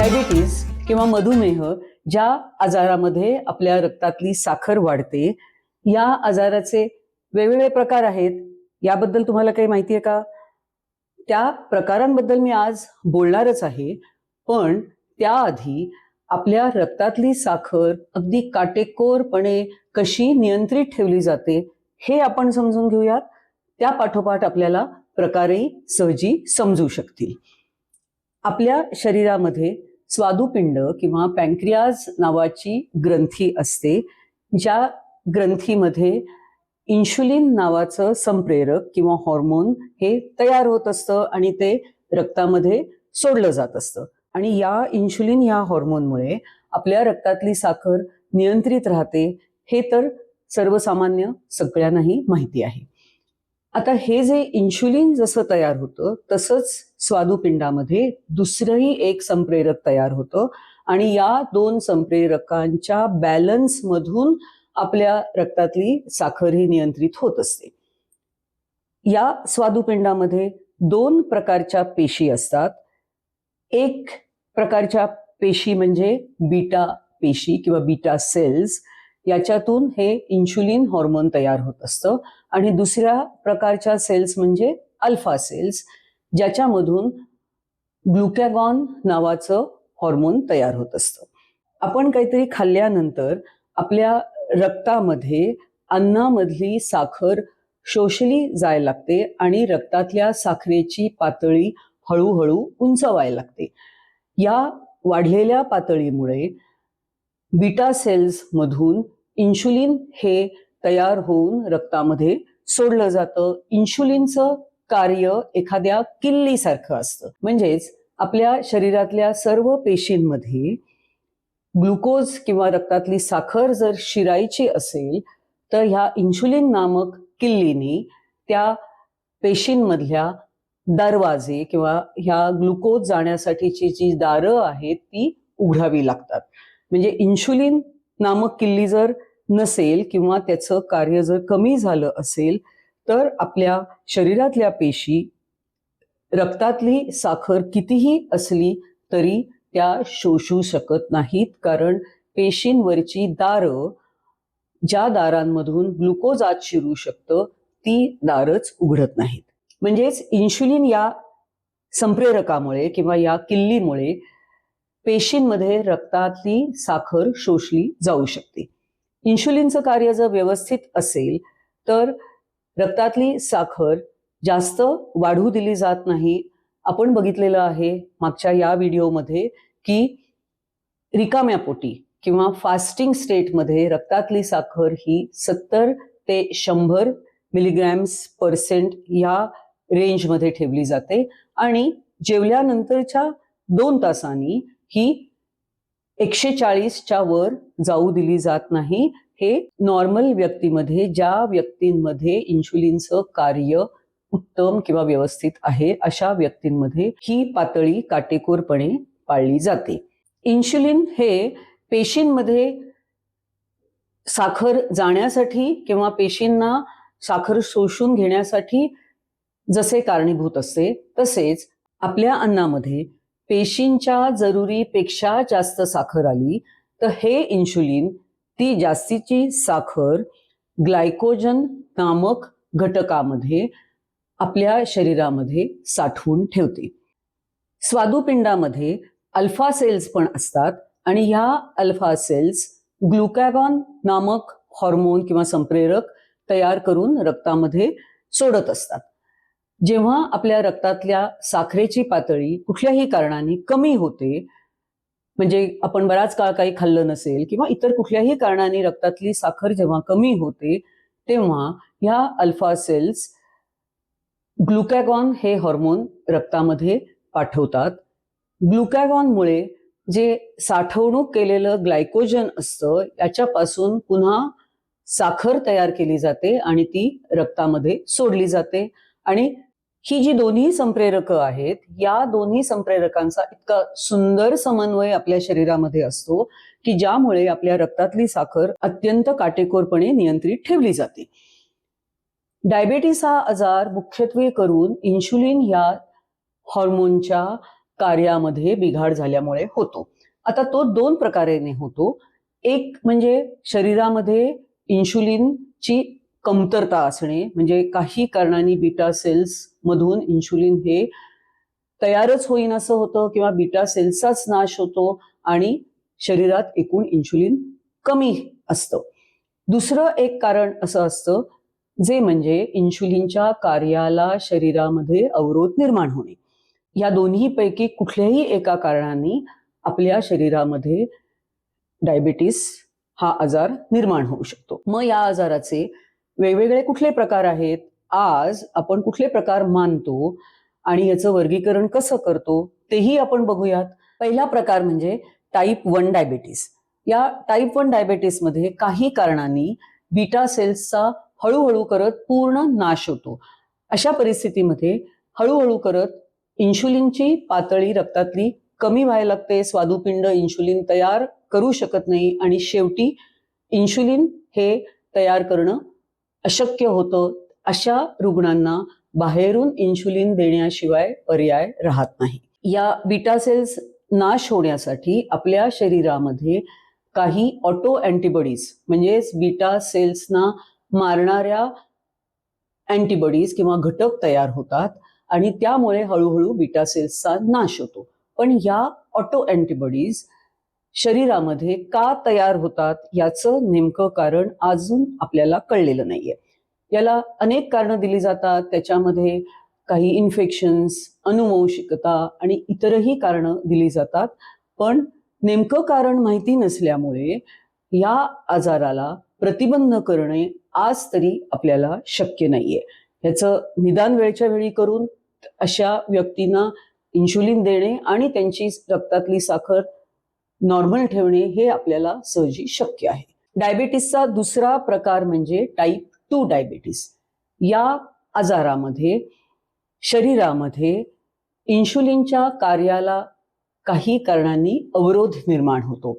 Diabetes किंवा मधुमेह ज्या आजारामध्ये आपल्या रक्तातली साखर वाढते, या आजाराचे वेगवेगळे प्रकार आहेत. याबद्दल तुम्हाला काही माहिती आहे का? त्या प्रकारांबद्दल मी आज बोलणारच आहे, पण त्याआधी आपल्या रक्तातली साखर अगदी काटेकोरपणे कशी नियंत्रित ठेवली जाते हे आपण समजून घेऊयात. त्या पाठोपाठ आपल्याला प्रकारही सहजी समजू शकतील. आपल्या शरीरामध्ये स्वादुपिंड किंवा पॅन्क्रियाज नावाची ग्रंथी असते, ज्या ग्रंथीमध्ये इन्शुलिन नावाचं संप्रेरक किंवा हॉर्मोन हे तयार होत असतं आणि ते रक्तामध्ये सोडलं जात असतं. आणि या इन्शुलिन या हॉर्मोनमुळे आपल्या रक्तातली साखर नियंत्रित राहते, हे तर सर्वसामान्य सगळ्यांनाही माहिती आहे. आता हे जे इन्शुलिन जसं तयार होतं तसंच स्वादुपिंडामध्ये दुसरंही एक संप्रेरक तयार होतं आणि या दोन संप्रेरकांच्या बॅलन्स मधून आपल्या रक्तातली साखर ही नियंत्रित होत असते. या स्वादुपिंडामध्ये दोन प्रकारच्या पेशी असतात. एक प्रकारच्या पेशी म्हणजे बीटा पेशी किंवा बीटा सेल्स, याच्यातून हे इन्शुलिन हॉर्मोन तयार होत असतं. आणि दुसऱ्या प्रकारच्या सेल्स म्हणजे अल्फा सेल्स, ज्याच्यामधून ग्लुकॅगॉन नावाचं हॉर्मोन तयार होत असतं. आपण काहीतरी खाल्ल्यानंतर आपल्या रक्तामध्ये अन्नामधली साखर शोषली जायला लागते आणि रक्तातल्या साखरेची पातळी हळूहळू उंचवायला लागते. या वाढलेल्या पातळीमुळे बीटा सेल्स मधून इन्शुलिन हे तयार होऊन रक्तामध्ये सोडलं जातं. इन्शुलिनचं कार्य एखाद्या किल्लीसारखं असतं. म्हणजेच आपल्या शरीरातल्या सर्व पेशींमध्ये ग्लुकोज किंवा रक्तातली साखर जर शिरायची असेल तर ह्या इन्शुलिन नामक किल्लीनी त्या पेशींमधल्या दरवाजे किंवा ह्या ग्लुकोज जाण्यासाठीची जी दारं आहेत ती उघडावी लागतात. म्हणजे इन्शुलिन नामक किल्ली जर नसेल किंवा त्याचं कार्य जर कमी झालं असेल तर आपल्या शरीरातल्या पेशी रक्तातली साखर कितीही असली तरी त्या शोषू शकत नाहीत, कारण पेशींवरची दारं, ज्या दारांमधून ग्लुकोज आत शिरू शकतं, ती दारच उघडत नाहीत. म्हणजेच इन्शुलिन या संप्रेरकामुळे किंवा या किल्लीमुळे पेशींमध्ये रक्तातली साखर शोषली जाऊ शकते. इन्शुलिनचं कार्य जर व्यवस्थित असेल तर रक्तातली साखर जास्त वाढू दिली जात नाही. आपण बघितलेलं आहे मागच्या या व्हिडिओमध्ये की रिकाम्या पोटी किंवा फास्टिंग स्टेटमध्ये रक्तातली साखर ही 70 ते 100 मिलीग्रॅम्स% या रेंजमध्ये ठेवली जाते आणि जेवल्यानंतरच्या 2 तासांनी ही 140च्या वर जाऊ दिली जात नाही. हे नॉर्मल व्यक्तीमध्ये, ज्या व्यक्तींमध्ये इन्शुलिनचं कार्य उत्तम किंवा व्यवस्थित आहे, अशा व्यक्तींमध्ये ही पातळी काटेकोरपणे पाळली जाते. इन्शुलिन हे पेशींमध्ये साखर जाण्यासाठी किंवा पेशींना साखर शोषून घेण्यासाठी जसे कारणीभूत असते, तसेच आपल्या अन्नामध्ये पेशींच्या जरुरीपेक्षा जास्त साखर आली तर हे इन्शुलिन ती जास्तीची साखर ग्लायकोजन नामक घटकामध्ये आपल्या शरीरामध्ये साठवून ठेवते. स्वादुपिंडामध्ये अल्फा सेल्स पण असतात आणि ह्या अल्फा सेल्स ग्लुकॅगॉन नामक हॉर्मोन किंवा संप्रेरक तयार करून रक्तामध्ये सोडत असतात. जेव्हा आपल्या रक्तातल्या साखरेची पातळी कुठल्याही कारणाने कमी होते, म्हणजे आपण बराच काळ काही खाल्लं नसेल किंवा इतर कुठल्याही कारणाने रक्तातली साखर जेव्हा कमी होते, तेव्हा ह्या अल्फा सेल्स ग्लुकॅगॉन हे हॉर्मोन रक्तामध्ये पाठवतात. ग्लुकॅगॉनमुळे जे साठवणूक केलेलं ग्लायकोजन असतं याच्यापासून पुन्हा साखर तयार केली जाते आणि ती रक्तामध्ये सोडली जाते. आणि ही जी दोन्ही संप्रेरकं आहेत, या दोन्ही संप्रेरकांचा इतका सुंदर समन्वय आपल्या शरीरामध्ये असतो की ज्यामुळे आपल्या रक्तातली साखर अत्यंत काटेकोरपणे नियंत्रित ठेवली जाते. डायबिटीस हा आजार मुख्यत्वे करून इन्शुलिन या हॉर्मोनच्या कार्यामध्ये बिघाड झाल्यामुळे होतो. आता तो दोन प्रकारेने होतो. एक म्हणजे शरीरामध्ये इन्शुलिनची कमतरता असणे, म्हणजे काही कारणांनी बीटा सेल्स मधून इन्शुलिन हे तयारच होईन असं होतं किंवा बीटा सेल्सचाच नाश होतो आणि शरीरात एकूण इन्शुलिन कमी असतं. दुसरं एक कारण असं असतं जे म्हणजे इन्शुलिनच्या कार्याला शरीरामध्ये अवरोध निर्माण होणे. या दोन्हीपैकी कुठल्याही एका कारणाने आपल्या शरीरामध्ये डायबिटीस हा आजार निर्माण होऊ शकतो. मग या आजाराचे वेगवेगळे कुठले प्रकार आहेत, आज आपण कुठले प्रकार मानतो आणि याचं वर्गीकरण कसं करतो तेही आपण बघूयात. पहिला प्रकार म्हणजे टाईप 1 डायबिटीस. या टाईप 1 डायबिटीसमध्ये काही कारणांनी बीटा सेल्सचा हळूहळू करत पूर्ण नाश होतो. अशा परिस्थितीमध्ये हळूहळू करत इन्शुलिनची पातळी रक्तातली कमी व्हायला लागते. स्वादुपिंड इन्शुलिन तयार करू शकत नाही आणि शेवटी इन्शुलिन हे तयार करणं अशक्य होतं. अशा रुग्णांना बाहेरून इन्शुलिन देण्याशिवाय पर्याय राहत नाही. या बीटा सेल्स नाश होण्यासाठी आपल्या शरीरामध्ये काही ऑटो अँटीबॉडीज म्हणजेच बीटा सेल्सना मारणाऱ्या अँटीबॉडीज किंवा घटक तयार होतात आणि त्यामुळे हळूहळू बीटा सेल्सचा नाश होतो. पण या ऑटो अँटीबॉडीज शरीरामध्ये का तयार होतात याचं नेमकं कारण अजून आपल्याला कळलेलं नाहीये. याला अनेक कारणं दिली जातात. त्याच्यामध्ये काही इन्फेक्शन्स, अनुवंशिकता आणि इतरही कारणं दिली जातात. पण नेमकं कारण माहिती नसल्यामुळे या आजाराला प्रतिबंध करणे आज तरी आपल्याला शक्य नाहीये. ह्याचं निदान वेळच्या वेळी करून अशा व्यक्तींना इन्शुलिन देणे आणि त्यांची रक्तातली साखर नॉर्मल ठेवणे हे आपल्याला सहजी शक्य आहे. डायबिटीसचा दुसरा प्रकार म्हणजे टाईप 2 डायबिटीस. या आजारामध्ये शरीरामध्ये इन्शुलिनच्या कार्याला काही कारणांनी अवरोध निर्माण होतो.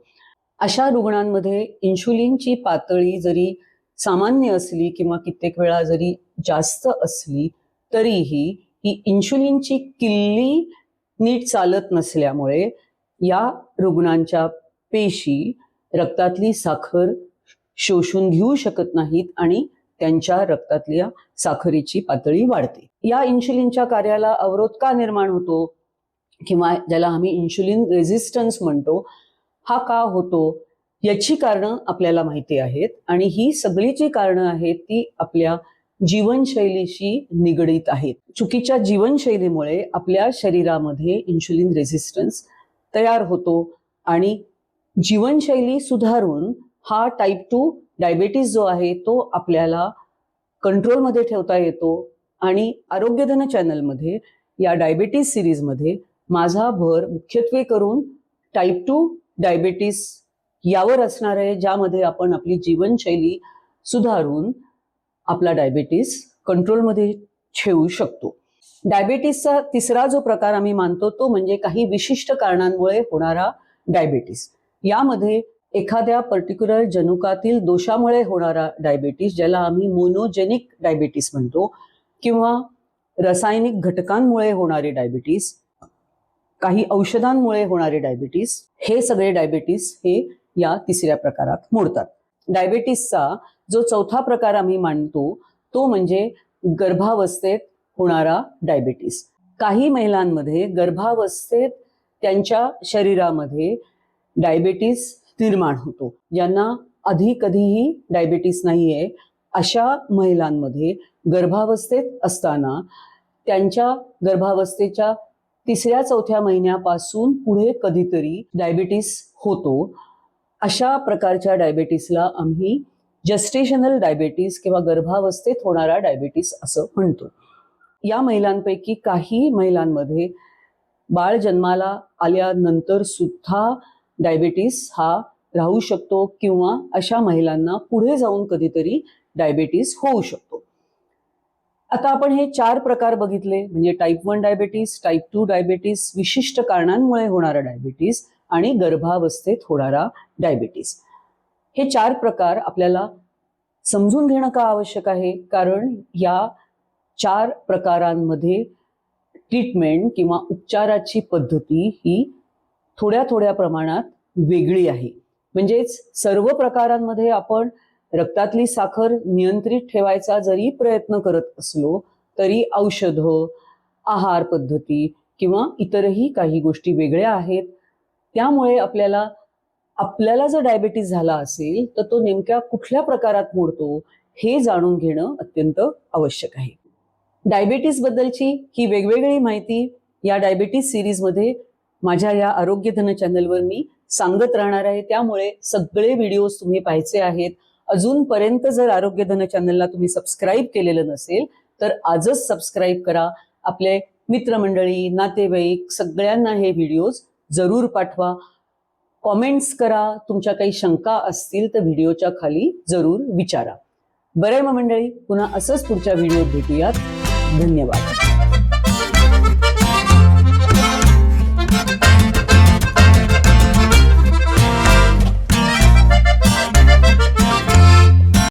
अशा रुग्णांमध्ये इन्शुलिनची पातळी जरी सामान्य असली किंवा कित्येक वेळा जरी जास्त असली तरीही ही इन्शुलिनची किल्ली नीट चालत नसल्यामुळे या रुग्णांच्या पेशी रक्तातली साखर शोषून घेऊ शकत नाहीत आणि त्यांच्या रक्तातल्या साखरेची पातळी वाढते. या इन्शुलिनच्या कार्याला अवरोध का निर्माण होतो किंवा ज्याला आम्ही इन्शुलिन रेझिस्टन्स म्हणतो हा का होतो याची कारणं आपल्याला माहिती आहेत आणि ही सगळी जी कारणं आहेत ती आपल्या जीवनशैलीशी निगडीत आहेत. चुकीच्या जीवनशैलीमुळे आपल्या शरीरामध्ये इन्शुलिन रेझिस्टन्स तयार होतो आणि जीवनशैली सुधारून हा टाईप 2 डायबिटीस जो आहे तो आपल्याला कंट्रोलमध्ये ठेवता येतो. आणि आरोग्यधन चॅनलमध्ये या डायबिटीस सिरीजमध्ये माझा भर मुख्यत्वे करून टाईप 2 डायबिटीस यावर असणार आहे, ज्यामध्ये आपण आपली जीवनशैली सुधारून आपला डायबिटीस कंट्रोलमध्ये ठेवू शकतो. डायबिटीसचा तिसरा जो प्रकार आम्ही मानतो तो म्हणजे काही विशिष्ट कारणांमुळे होणारा डायबिटीस. यामध्ये एखाद्या पर्टिक्युलर जनुकातील दोषामुळे होणारा डायबिटीस ज्याला आम्ही मोनोजेनिक डायबिटीस म्हणतो किंवा रासायनिक घटकांमुळे होणारे डायबिटीस, काही औषधांमुळे होणारे डायबिटीस, हे सगळे डायबिटीस हे या तिसऱ्या प्रकारात मोडतात. डायबिटीसचा जो चौथा प्रकार आम्ही मानतो तो म्हणजे गर्भावस्थेत होणारा डायबिटीस. काही महिलांमध्ये गर्भावस्थेत त्यांच्या शरीरामध्ये डायबिटीस निर्माण होतो. ज्यांना आधी कधीही डायबिटीस नाहीये अशा महिलांमध्ये गर्भावस्थेत असताना त्यांच्या गर्भावस्थेच्या 3-4 महिन्यापासून पुढे कधीतरी डायबिटीस होतो. अशा प्रकारच्या डायबिटीसला आम्ही जस्टेशनल डायबिटीस किंवा गर्भावस्थेत होणारा डायबिटीस असं म्हणतो. या महिलांपैकी काही महिलांमध्ये बाळ जन्माला आल्यानंतर सुद्धा डायबिटीस हा राहू शकतो किंवा अशा महिलांना पुढे जाऊन कधीतरी डायबिटीस होऊ शकतो. आता आपण हे 4 प्रकार बघितले म्हणजे टाईप 1 डायबिटीस, टाईप 2 डायबिटीस, विशिष्ट कारणांमुळे होणारा डायबिटीस आणि गर्भावस्थेत होणारा डायबिटीस. हे 4 प्रकार आपल्याला समजून घेणं का आवश्यक आहे? कारण या 4 प्रकारांमध्ये ट्रीटमेंट किंवा उपचाराची पद्धती ही थोड्या थोड्या प्रमाणात वेगळी आहे. म्हणजेच सर्व प्रकारांमध्ये आपण रक्तातली साखर नियंत्रित ठेवायचा जरी प्रयत्न करत असलो तरी औषधं, आहार पद्धती किंवा इतरही काही गोष्टी वेगळ्या आहेत. त्यामुळे आपल्याला जर डायबिटीस झाला असेल तर तो नेमक्या कुठल्या प्रकारात मोडतो हे जाणून घेणं अत्यंत आवश्यक आहे. डायबिटीस बद्दलची ही वेगवेगळी माहिती या डायबिटीस सिरीजमध्ये माझ्या या आरोग्यधन चॅनलवर मी सांगत राहणार आहे. त्यामुळे सगळे व्हिडिओज तुम्ही पाहायचे आहेत. अजूनपर्यंत जर आरोग्यधन चॅनलला तुम्ही सबस्क्राईब केलेलं नसेल तर आजच सबस्क्राईब करा. आपले मित्रमंडळी, नातेवाईक सगळ्यांना हे व्हिडिओज जरूर पाठवा. कॉमेंट्स करा. तुमच्या काही शंका असतील तर व्हिडिओच्या खाली जरूर विचारा. बरं आहे मग मंडळी, पुन्हा असंच पुढच्या व्हिडिओत भेटूयात. धन्यवाद.